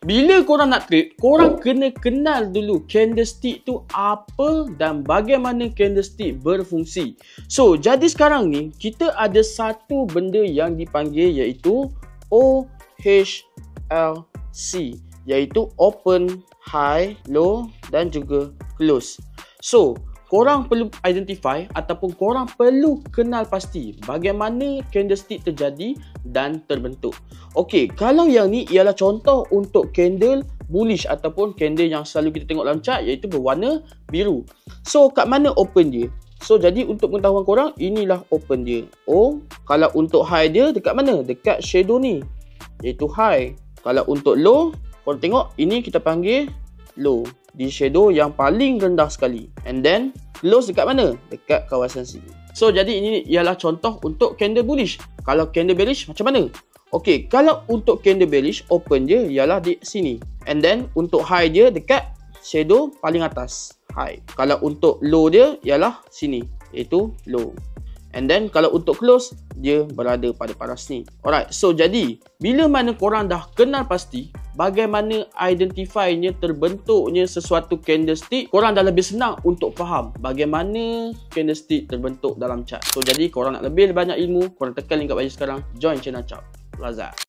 Bila korang nak trade, korang kena kenal dulu candlestick tu apa dan bagaimana candlestick berfungsi. So, jadi sekarang ni kita ada satu benda yang dipanggil iaitu OHLC, iaitu open, high, low dan juga close. So, korang perlu identify ataupun korang perlu kenal pasti bagaimana candlestick terjadi dan terbentuk. Okey, kalau yang ni ialah contoh untuk candle bullish ataupun candle yang selalu kita tengok dalam chart iaitu berwarna biru. So, kat mana open dia? So, jadi untuk pengetahuan korang, inilah open dia. Oh, kalau untuk high dia dekat mana? Dekat shadow ni, iaitu high. Kalau untuk low, korang tengok ini kita panggil low, di shadow yang paling rendah sekali. And then close dekat mana? Dekat kawasan sini. So, jadi ini ialah contoh untuk candle bullish. Kalau candle bearish macam mana? Okey, kalau untuk candle bearish, open dia ialah di sini. And then untuk high dia dekat shadow paling atas, high. Kalau untuk low dia ialah sini, iaitu low. And then kalau untuk close, dia berada pada paras ni. Alright, so jadi bila mana korang dah kenal pasti bagaimana identify-nya terbentuknya sesuatu candlestick, korang dah lebih senang untuk faham bagaimana candlestick terbentuk dalam chart. So jadi korang nak lebih banyak ilmu, korang tekan link kat bawah sekarang, join channel Chap Razak.